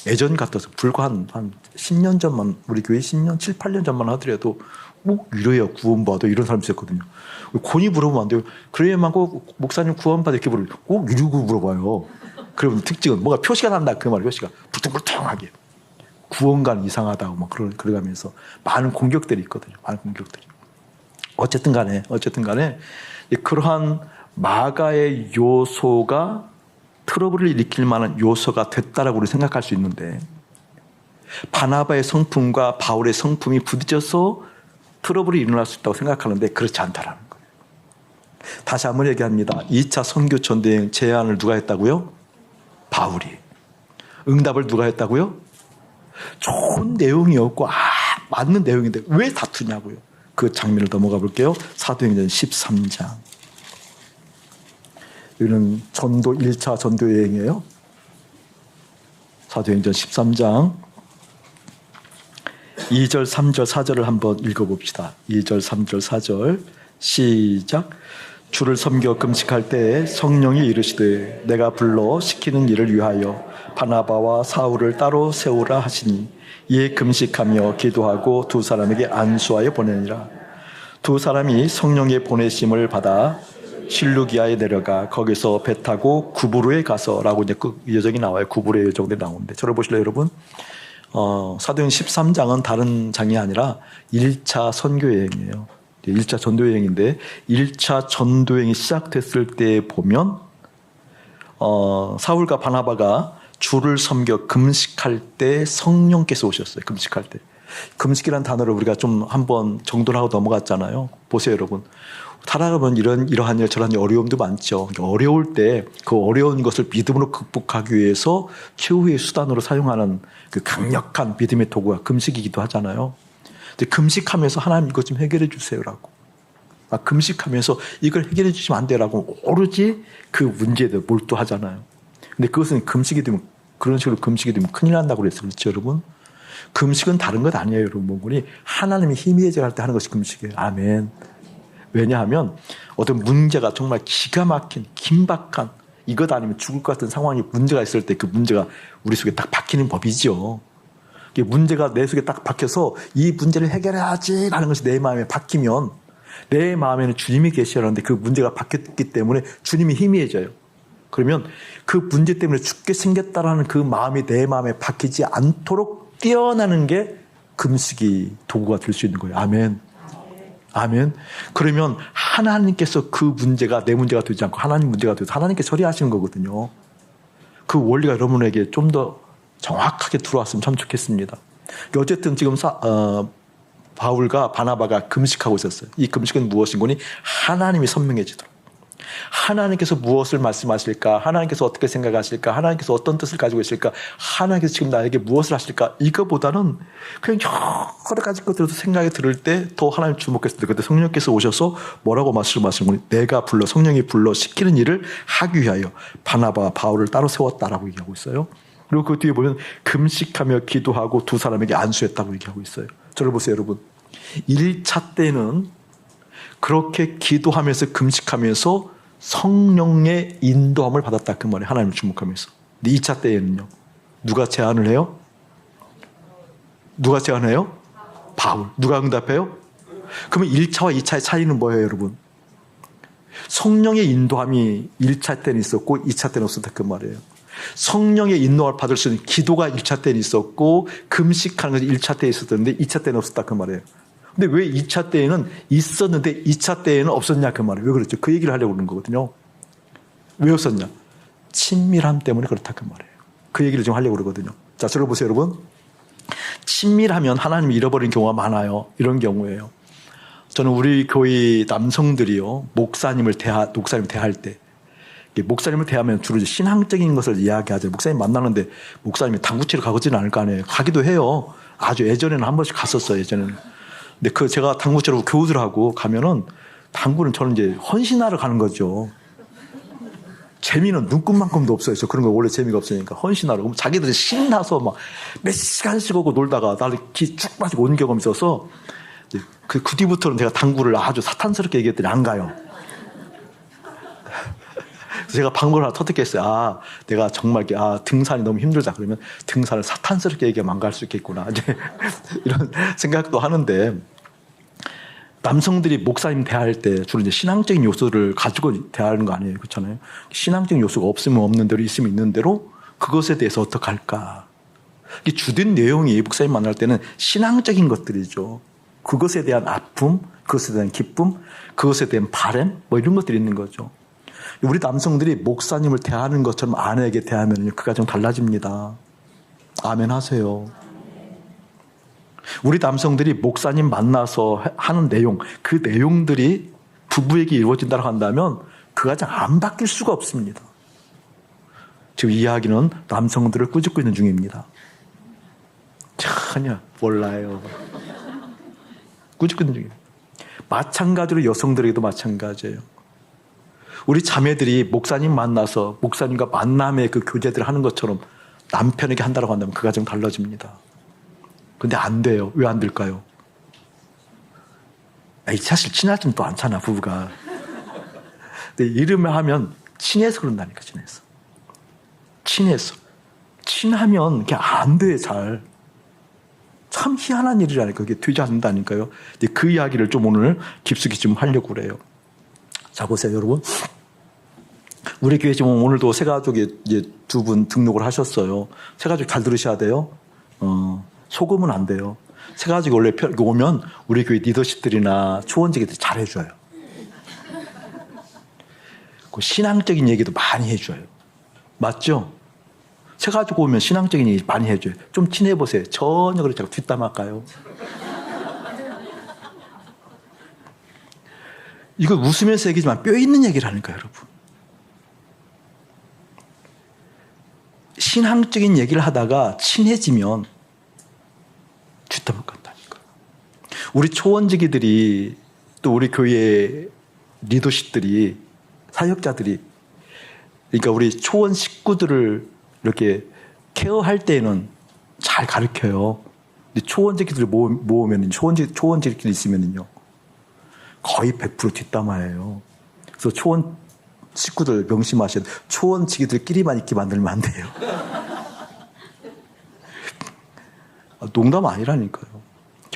Speaker 1: 예전 같아서 불과 한 10년 전만 우리 교회 10년, 7, 8년 전만 하더라도 뭐 이래야 구원받아 이런 사람이 있었거든요. 권위 물어보면 안 돼요. 그래야만 꼭 목사님 구원받아 이렇게 물어요. 꼭 이러고 물어봐요. 그러면 특징은 뭐가 표시가 난다 그 말이에요. 표시가 불퉁불퉁하게 구원관 이상하다고 막 그러가면서 많은 공격들이 있거든요. 많은 공격들이. 어쨌든 간에 그러한 마가의 요소가 트러블을 일으킬 만한 요소가 됐다라고 우리 생각할 수 있는데 바나바의 성품과 바울의 성품이 부딪혀서 트러블이 일어날 수 있다고 생각하는데 그렇지 않다라는 거예요. 다시 한번 얘기합니다. 2차 선교 전도여행 제안을 누가 했다고요? 바울이. 응답을 누가 했다고요? 좋은 내용이었고 맞는 내용인데 왜 다투냐고요. 그 장면을 넘어가 볼게요. 사도행전 13장. 여기는 전도 1차 전도여행이에요. 사도행전 13장 2절, 3절, 4절을 한번 읽어봅시다. 2절, 3절, 4절 시작. 주를 섬겨 금식할 때에 성령이 이르시되 내가 불러 시키는 일을 위하여 바나바와 사울을 따로 세우라 하시니 이에 금식하며 기도하고 두 사람에게 안수하여 보내니라. 두 사람이 성령의 보내심을 받아 실루기아에 내려가 거기서 배 타고 구브로에 가서라고 이제 그 여정이 나와요. 구브로의 여정들이 나오는데 저를 보실래요, 여러분? 사도행 13장은 다른 장이 아니라 1차 선교여행이에요. 1차 전도여행인데 1차 전도여행이 시작됐을 때 보면 사울과 바나바가 주를 섬겨 금식할 때 성령께서 오셨어요. 금식할 때. 금식이라는 단어를 우리가 좀 한번 정돈하고 넘어갔잖아요. 보세요, 여러분. 살아가면 이러한 일 저러한 어려움도 많죠. 어려울 때 그 어려운 것을 믿음으로 극복하기 위해서 최후의 수단으로 사용하는 그 강력한 믿음의 도구가 금식이기도 하잖아요. 근데 금식하면서 하나님 이것 좀 해결해 주세요라고. 금식하면서 이걸 해결해 주시면 안 돼라고 오로지 그 문제에 대해 몰두하잖아요. 근데 그것은 금식이 되면 그런 식으로 금식이 되면 큰일 난다고 그랬어요. 그렇죠, 여러분? 금식은 다른 것 아니에요, 여러분. 하나님이 희미해져 갈 때 하는 것이 금식이에요. 아멘. 왜냐하면 어떤 문제가 정말 기가 막힌 긴박한 이것 아니면 죽을 것 같은 상황이 문제가 있을 때 그 문제가 우리 속에 딱 박히는 법이죠. 문제가 내 속에 딱 박혀서 이 문제를 해결해야지라는 것이 내 마음에 박히면 내 마음에는 주님이 계시라는데 그 문제가 박혔기 때문에 주님이 희미해져요. 그러면 그 문제 때문에 죽게 생겼다라는 그 마음이 내 마음에 박히지 않도록 뛰어나는 게 금식이 도구가 될 수 있는 거예요. 아멘. 아멘. 그러면 하나님께서 그 문제가 내 문제가 되지 않고 하나님 문제가 되어서 하나님께 처리하시는 거거든요. 그 원리가 여러분에게 좀 더 정확하게 들어왔으면 참 좋겠습니다. 어쨌든 지금 바울과 바나바가 금식하고 있었어요. 이 금식은 무엇인고니 하나님이 선명해지도록. 하나님께서 무엇을 말씀하실까? 하나님께서 어떻게 생각하실까? 하나님께서 어떤 뜻을 가지고 있을까? 하나님께서 지금 나에게 무엇을 하실까? 이거보다는 그냥 여러 가지 것들도 생각이 들을 때 더 하나님 주목했을 때 그때 성령께서 오셔서 뭐라고 말씀하시는 거니? 내가 성령이 불러 시키는 일을 하기 위하여 바나바와 바울을 따로 세웠다라고 얘기하고 있어요. 그리고 그 뒤에 보면 금식하며 기도하고 두 사람에게 안수했다고 얘기하고 있어요. 저를 보세요, 여러분. 1차 때는 그렇게 기도하면서 금식하면서 성령의 인도함을 받았다 그 말이에요. 하나님을 주목하면서. 근데 2차 때에는요. 누가 제안을 해요? 누가 제안해요? 바울. 누가 응답해요? 그러면 1차와 2차의 차이는 뭐예요, 여러분? 성령의 인도함이 1차 때는 있었고 2차 때는 없었다 그 말이에요. 성령의 인도함을 받을 수 있는 기도가 1차 때는 있었고 금식하는 것이 1차 때에 있었는데 2차 때는 없었다 그 말이에요. 근데 왜 2차 때에는 있었는데 2차 때에는 없었냐 그 말이에요. 왜 그랬죠? 그 얘기를 하려고 그러는 거거든요. 왜 없었냐? 친밀함 때문에 그렇다 그 말이에요. 그 얘기를 지금 하려고 그러거든요. 자, 저를 보세요, 여러분. 친밀하면 하나님을 잃어버리는 경우가 많아요. 이런 경우에요. 저는 우리 교회 남성들이요, 목사님을 대할 때, 목사님을 대하면 주로 신앙적인 것을 이야기하죠. 목사님 만나는데 목사님이 당구 치러 가지는 않을 거 아니에요. 가기도 해요. 아주 예전에는 한 번씩 갔었어요. 예전에는. 근데 제가 당구 치러 교우들하고 가면은 당구는 저는 이제 헌신하러 가는 거죠. 재미는 눈금만큼도 없어요. 저 그런 거 원래 재미가 없으니까 헌신하러. 그럼 자기들이 신나서 막 몇 시간씩 오고 놀다가 나를 기 쭉 빠지고 온 경험이 있어서 그 뒤부터는 제가 당구를 아주 사탄스럽게 얘기했더니 안 가요. 제가 방법을 하나 터득했어요. 내가 정말 등산이 너무 힘들다 그러면 등산을 사탄스럽게 얘기하면 안 갈 수 있겠구나. 이제 이런 생각도 하는데 남성들이 목사님 대할 때 주로 이제 신앙적인 요소를 가지고 대하는 거 아니에요. 그렇잖아요. 신앙적인 요소가 없으면 없는 대로 있으면 있는 대로 그것에 대해서 어떻게 할까. 주된 내용이 목사님 만날 때는 신앙적인 것들이죠. 그것에 대한 아픔, 그것에 대한 기쁨, 그것에 대한 바람 뭐 이런 것들이 있는 거죠. 우리 남성들이 목사님을 대하는 것처럼 아내에게 대하면 그가 좀 달라집니다. 아멘 하세요. 우리 남성들이 목사님 만나서 하는 내용, 그 내용들이 부부에게 이루어진다고 한다면 그 가정 안 바뀔 수가 없습니다. 지금 이 이야기는 남성들을 꾸짖고 있는 중입니다. 전혀 몰라요. 꾸짖고 있는 중입니다. 마찬가지로 여성들에게도 마찬가지예요. 우리 자매들이 목사님 만나서 목사님과 만남의 그 교제들을 하는 것처럼 남편에게 한다고 한다면 그 가정 달라집니다. 근데 안 돼요. 왜 안 될까요? 사실 친하지는 또 않잖아, 부부가. 근데 이름을 하면 친해서 그런다니까, 친해서. 친해서. 친하면 그게 안 돼, 잘. 참 희한한 일이라니까. 그게 되지 않는다니까요. 근데 그 이야기를 좀 오늘 깊숙이 좀 하려고 그래요. 자, 보세요, 여러분. 우리 교회 지금 오늘도 새가족이 이제 2분 등록을 하셨어요. 새가족 잘 들으셔야 돼요. 속으면 안 돼요. 새가족이 원래 오면 우리 교회 리더십들이나 초원직들이 잘 해줘요. 그 신앙적인 얘기도 많이 해줘요. 맞죠? 새가족 오면 신앙적인 얘기 많이 해줘요. 좀 친해보세요. 전혀 그렇지 않고 뒷담 할까요? 이거 웃으면서 얘기지만 뼈 있는 얘기를 하니까 여러분. 신앙적인 얘기를 하다가 친해지면 뒷담을 간다니까. 우리 초원지기들이 또 우리 교회 리더십들이 사역자들이 그러니까 우리 초원 식구들을 이렇게 케어할 때는 잘 가르쳐요. 근데 초원지기들 모으면 초원지기들이 있으면요. 거의 100% 뒷담화예요. 그래서 초원 식구들 명심하셔야 돼요. 초원지기들끼리만 있게 만들면 안 돼요. 농담 아니라니까요.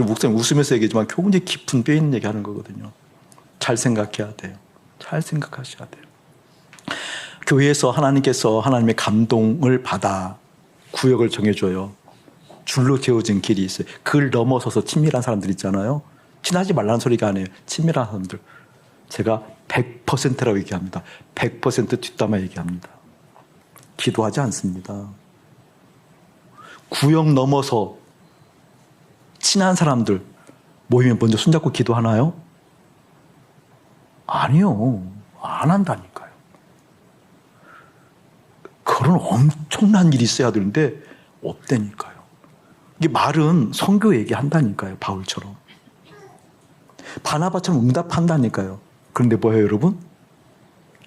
Speaker 1: 목사님 웃으면서 얘기하지만 굉장히 깊은 뼈 있는 얘기 하는 거거든요. 잘 생각해야 돼요. 잘 생각하셔야 돼요. 교회에서 하나님께서 하나님의 감동을 받아 구역을 정해줘요. 줄로 재어진 길이 있어요. 그걸 넘어서서 친밀한 사람들 있잖아요. 친하지 말라는 소리가 아니에요. 친밀한 사람들. 제가 100%라고 얘기합니다. 100% 뒷담화 얘기합니다. 기도하지 않습니다. 구역 넘어서 친한 사람들 모이면 먼저 손잡고 기도하나요? 아니요. 안 한다니까요. 그런 엄청난 일이 있어야 되는데 없다니까요. 이게 말은 선교 얘기한다니까요. 바울처럼. 바나바처럼 응답한다니까요. 그런데 뭐예요, 여러분?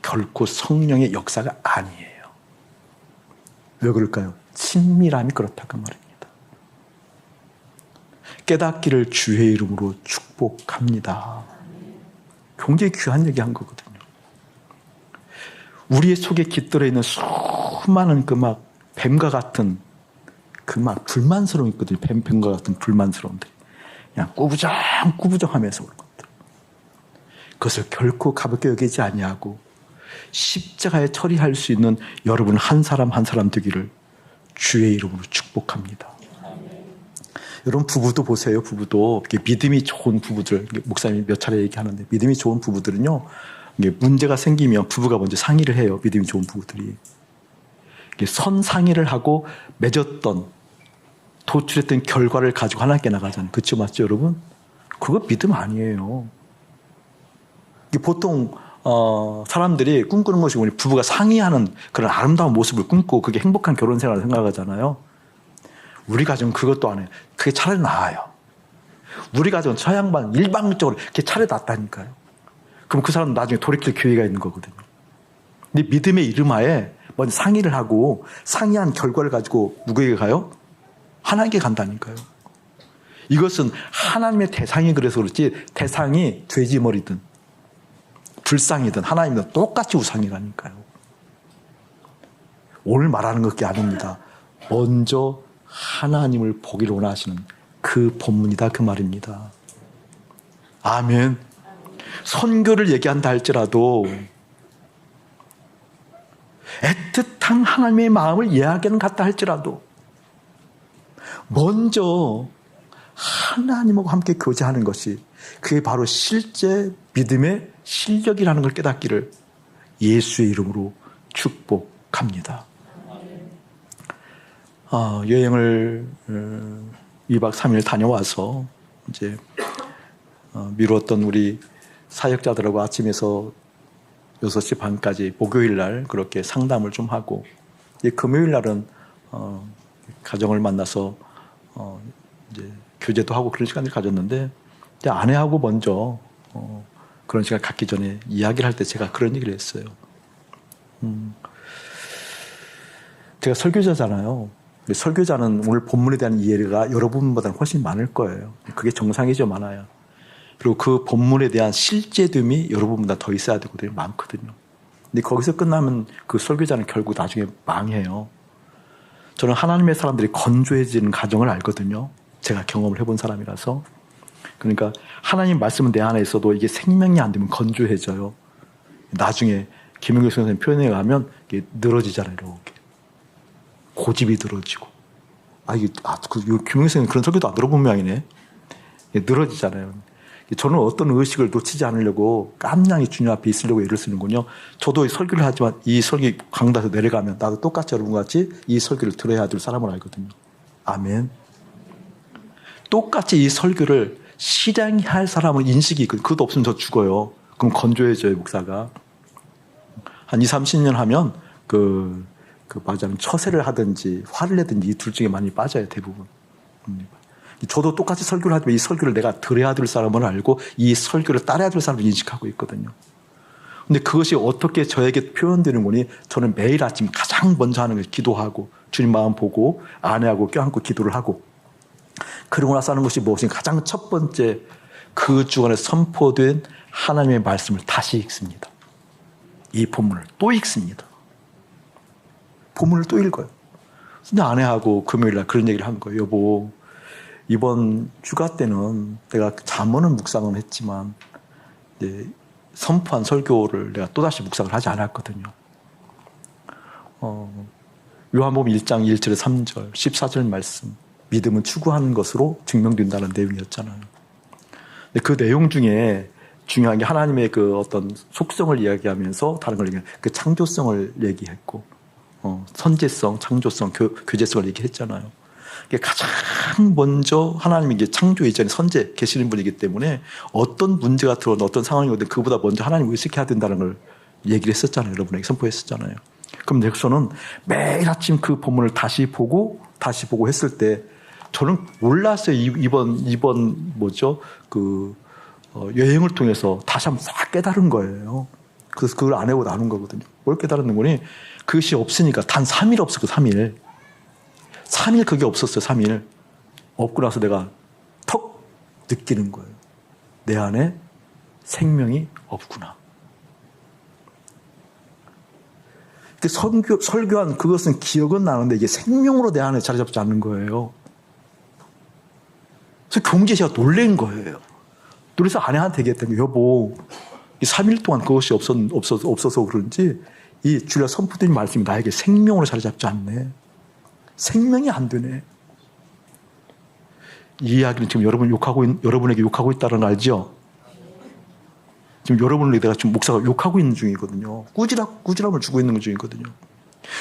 Speaker 1: 결코 성령의 역사가 아니에요. 왜 그럴까요? 친밀함이 그렇다고 말입니다. 깨닫기를 주의 이름으로 축복합니다. 굉장히 귀한 얘기한 거거든요. 우리의 속에 깃들어 있는 수많은 그 막 뱀과 같은 그 막 불만스러움 있거든요. 뱀과 같은 불만스러움들. 그냥 꾸부정하면서 그런 것들. 그것을 결코 가볍게 여기지 아니하고 십자가에 처리할 수 있는 여러분 한 사람 한 사람 되기를 주의 이름으로 축복합니다. 여러분 부부도 보세요. 부부도 믿음이 좋은 부부들, 목사님이 몇 차례 얘기하는데 믿음이 좋은 부부들은요, 문제가 생기면 부부가 먼저 상의를 해요. 믿음이 좋은 부부들이 선상의를 하고 맺었던 도출했던 결과를 가지고 하나님께 나가잖아요. 그렇죠, 맞죠, 여러분? 그거 믿음 아니에요. 보통 사람들이 꿈꾸는 것이 뭐니 부부가 상의하는 그런 아름다운 모습을 꿈꾸고 그게 행복한 결혼 생활을 생각하잖아요. 우리 가정은 그것도 안 해요. 그게 차라리 나아요. 우리 가정은 저 양반 일방적으로 그게 차라리 낫다니까요. 그럼 그 사람은 나중에 돌이킬 기회가 있는 거거든요. 근데 믿음의 이름하에 먼저 상의를 하고 상의한 결과를 가지고 누구에게 가요? 하나님께 간다니까요. 이것은 하나님의 대상이 그래서 그렇지 대상이 돼지머리든 불상이든 하나님은 똑같이 우상이라니까요. 오늘 말하는 것이 아닙니다. 먼저 하나님을 보기를 원하시는 그 본문이다 그 말입니다. 아멘. 선교를 얘기한다 할지라도 애틋한 하나님의 마음을 이야기하는 것 같다 할지라도 먼저 하나님하고 함께 교제하는 것이 그게 바로 실제 믿음의 실력이라는 걸 깨닫기를 예수의 이름으로 축복합니다. 여행을 2박 3일 다녀와서 이제 미뤘던 우리 사역자들하고 아침에서 6시 반까지 목요일 날 그렇게 상담을 좀 하고 금요일 날은 가정을 만나서 이제 교제도 하고 그런 시간을 가졌는데 이제 아내하고 먼저 그런 시간 갖기 전에 이야기를 할 때 제가 그런 얘기를 했어요. 제가 설교자잖아요. 설교자는 오늘 본문에 대한 이해가 여러분보다는 훨씬 많을 거예요. 그게 정상이죠, 많아요. 그리고 그 본문에 대한 실제됨이 여러분보다 더 있어야 되거든요. 많거든요. 근데 거기서 끝나면 그 설교자는 결국 나중에 망해요. 저는 하나님의 사람들이 건조해지는 과정을 알거든요. 제가 경험을 해본 사람이라서. 그러니까 하나님 말씀은 내 안에 있어도 이게 생명이 안 되면 건조해져요. 나중에 김영규 선생님 표현해 가면 이게 늘어지잖아요. 이렇게. 고집이 늘어지고. 김영규 선생님 그런 설교도 안 들어본 모양이네. 늘어지잖아요. 저는 어떤 의식을 놓치지 않으려고 깜냥이 주님 앞에 있으려고 애를 쓰는군요. 저도 설교를 하지만 이 설교 강단에서 내려가면 나도 똑같이 여러분과 같이 이 설교를 들어야 될 사람을 알거든요. 아멘. 똑같이 이 설교를 실행해야 할 사람은 인식이 있거든요. 그것도 없으면 저 죽어요. 그럼 건조해져요, 목사가. 한 20, 30년 하면 말하자면 처세를 하든지 화를 내든지 이 둘 중에 많이 빠져요, 대부분. 저도 똑같이 설교를 하지만 이 설교를 내가 들어야 될 사람은 알고 이 설교를 따라야 될 사람을 인식하고 있거든요. 근데 그것이 어떻게 저에게 표현되는 거니 저는 매일 아침 가장 먼저 하는 것이 기도하고 주님 마음 보고 아내하고 껴안고 기도를 하고 그러고 나서 하는 것이 무엇인가 가장 첫 번째 그 주간에 선포된 하나님의 말씀을 다시 읽습니다. 이 본문을 또 읽습니다. 본문을 또 읽어요. 근데 아내하고 금요일날 그런 얘기를 한 거예요. 여보, 이번 휴가 때는 내가 잠언은 묵상은 했지만 이제 선포한 설교를 내가 또다시 묵상을 하지 않았거든요. 요한복음 1장 1절에 3절 14절 말씀, 믿음은 추구하는 것으로 증명된다는 내용이었잖아요. 근데 그 내용 중에 중요한 게 하나님의 그 어떤 속성을 이야기하면서 다른 걸 얘기하면 그 창조성을 얘기했고, 선제성, 창조성, 교제성을 얘기했잖아요. 이게 가장 먼저 하나님이 이게 창조 이전에 선제 계시는 분이기 때문에 어떤 문제가 들어오든 어떤 상황이 오든 그보다 먼저 하나님을 의식해야 된다는 걸 얘기를 했었잖아요. 여러분에게 선포했었잖아요. 그럼 넥서는 매일 아침 그 본문을 다시 보고 했을 때 저는 몰랐어요. 이번 뭐죠? 여행을 통해서 다시 한번 싹 깨달은 거예요. 그래서 그걸 아내하고 나눈 거거든요. 뭘 깨달았는 거니? 그것이 없으니까 단 3일 없었고 3일 그게 없었어요. 3일 없고 나서 내가 턱 느끼는 거예요. 내 안에 생명이 없구나. 설교한 그것은 기억은 나는데 이게 생명으로 내 안에 자리 잡지 않는 거예요. 그래서 경제시가 놀란 거예요. 그래서 아내한테 얘기했던 게, 여보, 이 3일 동안 그것이 없어서 그런지 이 주일날 선포된 말씀이 나에게 생명으로 자리 잡지 않네. 생명이 안 되네. 이 이야기는 지금 여러분에게 욕하고 있다는 걸 알죠? 지금 여러분을 내가 지금 목사가 욕하고 있는 중이거든요. 꾸지람을 주고 있는 중이거든요.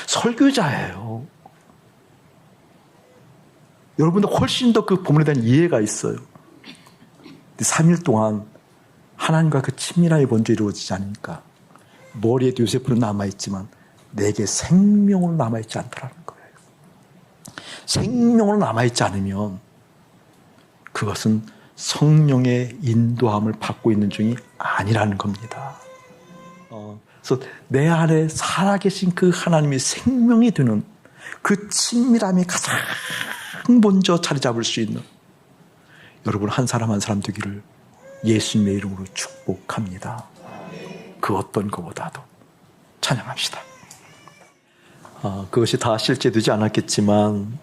Speaker 1: 설교자예요. 여러분도 훨씬 더 그 본문에 대한 이해가 있어요. 3일 동안 하나님과 그 친밀함이 먼저 이루어지지 않으니까 머리에도 요세프는 남아있지만 내게 생명으로 남아있지 않더라는 거예요. 생명으로 남아있지 않으면 그것은 성령의 인도함을 받고 있는 중이 아니라는 겁니다. 그래서 내 안에 살아계신 그 하나님의 생명이 되는 그 친밀함이 가장 먼저 자리 잡을 수 있는 여러분 한 사람 한 사람 되기를 예수님의 이름으로 축복합니다. 그 어떤 것보다도 찬양합시다. 그것이 다 실제되지 않았겠지만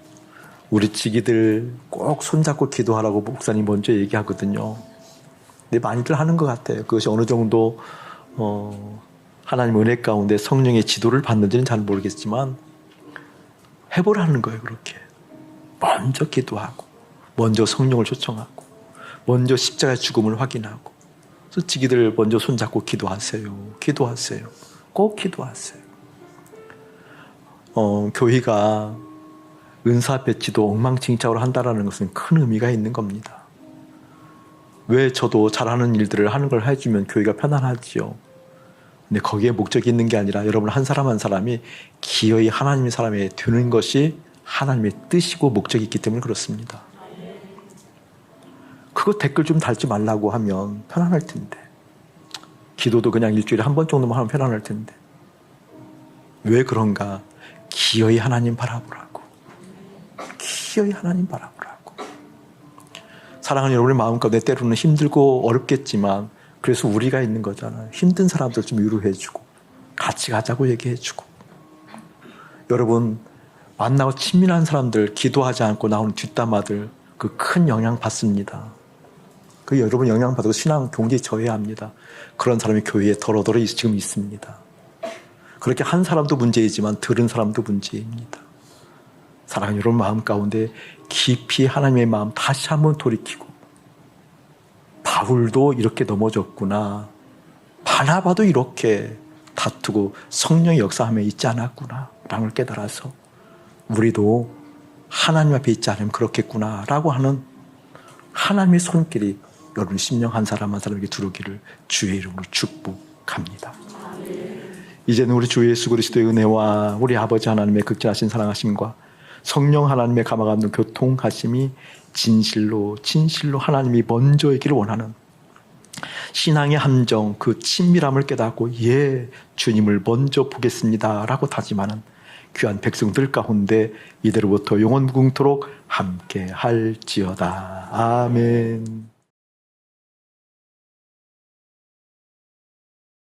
Speaker 1: 우리 지기들 꼭 손잡고 기도하라고 목사님 먼저 얘기하거든요. 근데 많이들 하는 것 같아요. 그것이 어느 정도 하나님 은혜 가운데 성령의 지도를 받는지는 잘 모르겠지만 해보라는 거예요. 그렇게 먼저 기도하고 먼저 성령을 초청하고 먼저 십자가의 죽음을 확인하고 그래서 지기들 먼저 손잡고 기도하세요. 꼭 기도하세요. 교회가 은사 배치도 엉망진창으로 한다는 것은 큰 의미가 있는 겁니다. 왜 저도 잘하는 일들을 하는 걸 해주면 교회가 편안하지요. 근데 거기에 목적이 있는 게 아니라 여러분 한 사람 한 사람이 기어이 하나님의 사람이 되는 것이 하나님의 뜻이고 목적이 있기 때문에 그렇습니다. 그거 댓글 좀 달지 말라고 하면 편안할 텐데. 기도도 그냥 일주일에 한 번 정도만 하면 편안할 텐데. 왜 그런가? 기어이 하나님 바라보라고. 기어이 하나님 바라보라고. 사랑하는 여러분의 마음 가운데 때로는 힘들고 어렵겠지만 그래서 우리가 있는 거잖아요. 힘든 사람들 좀 위로해주고 같이 가자고 얘기해주고. 여러분 만나고 친밀한 사람들 기도하지 않고 나오는 뒷담화들 그 큰 영향 받습니다. 그 여러분 영향 받고 신앙 경제에 져야 합니다. 그런 사람이 교회에 더러더러 지금 있습니다. 그렇게 한 사람도 문제이지만 들은 사람도 문제입니다. 사랑하는 여러분 마음 가운데 깊이 하나님의 마음 다시 한번 돌이키고 바울도 이렇게 넘어졌구나. 바나바도 이렇게 다투고 성령의 역사함에 있지 않았구나 라는 걸 깨달아서 우리도 하나님 앞에 있지 않으면 그렇겠구나 라고 하는 하나님의 손길이 여러분 심령 한 사람 한 사람에게 들어오기를 주의 이름으로 축복합니다. 이제는 우리 주 예수 그리스도의 은혜와 우리 아버지 하나님의 극진하신 사랑하심과 성령 하나님의 감화감동 교통하심이 진실로 하나님이 먼저 있기를 원하는 신앙의 함정 그 친밀함을 깨닫고 주님을 먼저 보겠습니다 라고 다짐하는 귀한 백성들 가운데 이대로부터 영원 무궁토록 함께 할지어다. 아멘.